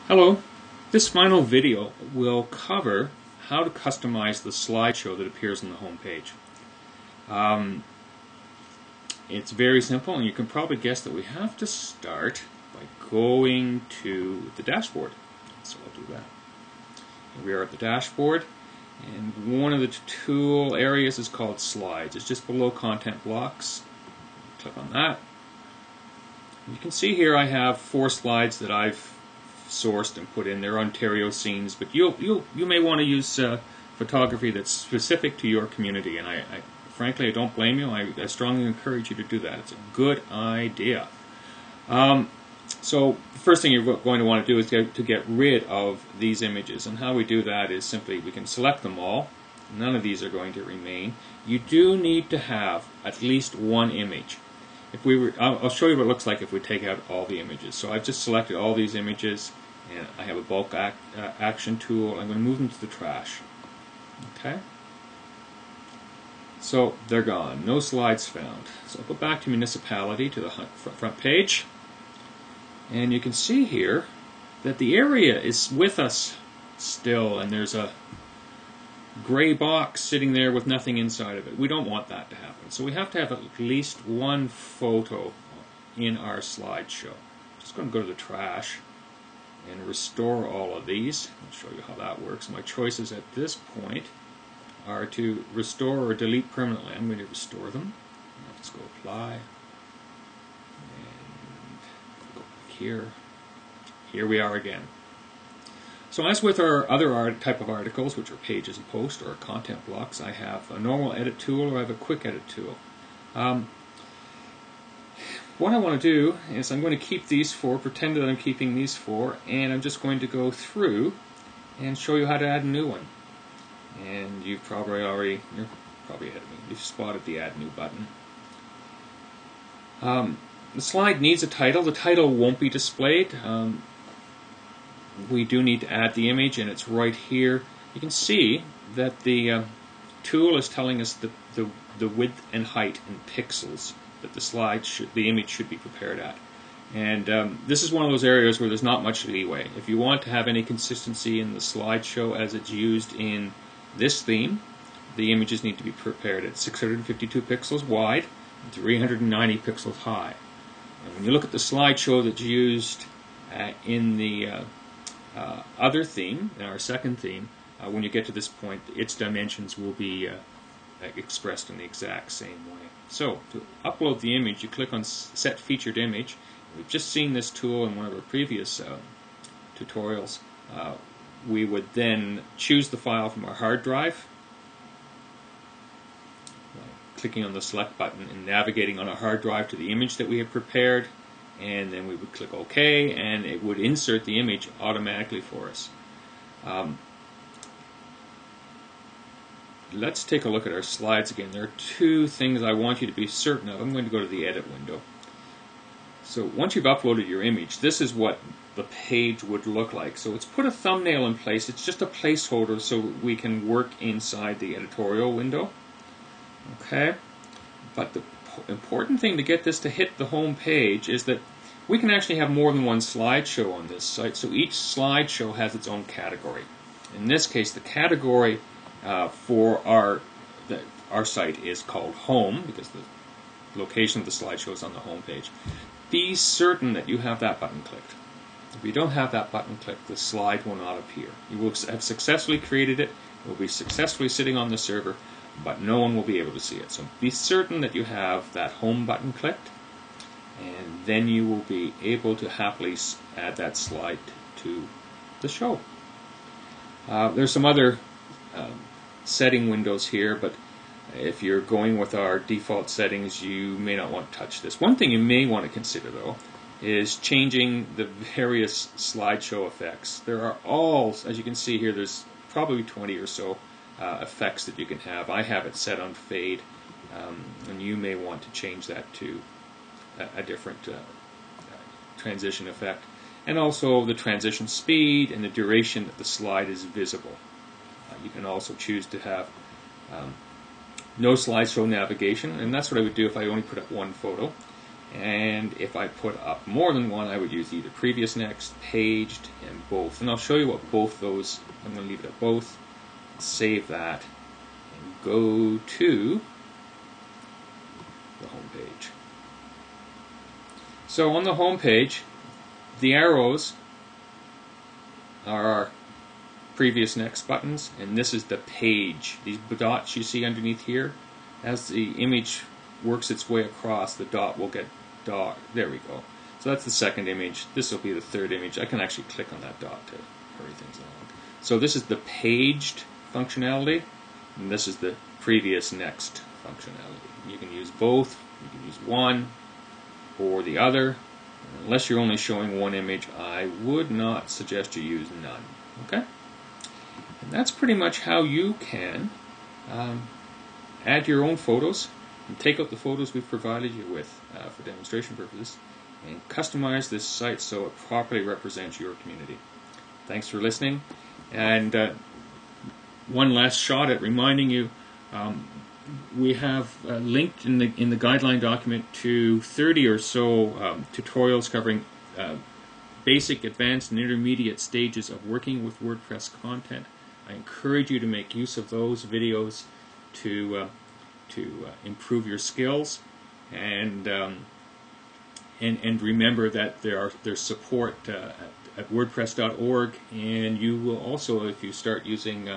Hello, this final video will cover how to customize the slideshow that appears on the home page. It's very simple, and you can probably guess that we have to start by going to the dashboard. So I'll do that. Here we are at the dashboard, and one of the tool areas is called Slides. It's just below Content Blocks. Click on that. You can see here I have 4 slides that I've sourced and put in. They're Ontario scenes, but you may want to use photography that's specific to your community, and frankly I don't blame you. I strongly encourage you to do that. It's a good idea. So the first thing you're going to want to do is to get rid of these images, and how we do that is simply we can select them all. None of these are going to remain. You do need to have at least one image. I'll show you what it looks like if we take out all the images. So I've just selected all these images, and I have a bulk action tool. I'm going to move them to the trash. Okay? So they're gone. No slides found. So I'll go back to municipality, to the front page, and you can see here that the area is with us still, and there's a gray box sitting there with nothing inside of it. We don't want that to happen. So we have to have at least one photo in our slideshow. I'm just going to go to the trash and restore all of these. I'll show you how that works. My choices at this point are to restore or delete permanently. I'm going to restore them. Let's go apply. And go back here. Here we are again. So as with our other type of articles, which are pages and posts or content blocks, I have a normal edit tool or I have a quick edit tool. What I want to do is I'm going to keep these 4, pretend that I'm keeping these 4, and I'm just going to go through and show you how to add a new one. And you're probably ahead of me. You've spotted the Add New button. The slide needs a title. The title won't be displayed. We do need to add the image, and it's right here. You can see that the tool is telling us the width and height in pixels that the image should be prepared at. And this is one of those areas where there's not much leeway. If you want to have any consistency in the slideshow as it's used in this theme, the images need to be prepared at 652 pixels wide and 390 pixels high. And when you look at the slideshow that's used in the other theme, in our second theme, when you get to this point, its dimensions will be expressed in the exact same way. So, to upload the image, you click on Set Featured Image. We've just seen this tool in one of our previous tutorials. We would then choose the file from our hard drive, clicking on the Select button and navigating on our hard drive to the image that we have prepared, and then we would click OK, and it would insert the image automatically for us. Let's take a look at our slides again. There are 2 things I want you to be certain of. I'm going to go to the Edit window. So once you've uploaded your image, this is what the page would look like. So it's put a thumbnail in place. It's just a placeholder so we can work inside the editorial window. Okay? But the important thing to get this to hit the home page is that we can actually have more than one slideshow on this site. So each slideshow has its own category. In this case, the category for our site is called Home, because the location of the slideshow is on the home page. Be certain that you have that button clicked. If you don't have that button clicked, the slide will not appear. You will have successfully created it, it will be successfully sitting on the server, but no one will be able to see it. So be certain that you have that Home button clicked, and then you will be able to happily add that slide to the show. There's some other setting windows here, but if you're going with our default settings, you may not want to touch this. One thing you may want to consider, though, is changing the various slideshow effects. There are all, as you can see here, there's probably 20 or so effects that you can have. I have it set on fade, and you may want to change that to a different transition effect. And also the transition speed and the duration that the slide is visible. You can also choose to have no slideshow navigation, and that's what I would do if I only put up one photo. And if I put up more than one, I would use either previous, next, paged, and both. And I'll show you what both those, I'm going to leave it at both, save that, and go to the home page. So on the home page, the arrows are our previous, next buttons, and this is the page. These dots you see underneath here, as the image works its way across, the dot will get dot. There we go. So that's the second image. This will be the third image. I can actually click on that dot to hurry things along. So this is the paged functionality, and this is the previous, next functionality. You can use both. You can use one or the other. Unless you're only showing one image, I would not suggest you use none. Okay? And that's pretty much how you can add your own photos and take out the photos we've provided you with for demonstration purposes and customize this site so it properly represents your community. Thanks for listening. And one last shot at reminding you, we have linked in the guideline document to 30 or so tutorials covering basic, advanced, and intermediate stages of working with WordPress content. I encourage you to make use of those videos to improve your skills, and remember that there's support at WordPress.org, and you will also, if you start using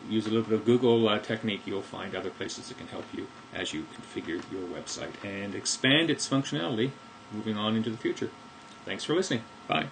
use a little bit of Google technique, you'll find other places that can help you as you configure your website and expand its functionality moving on into the future. Thanks for listening. Bye.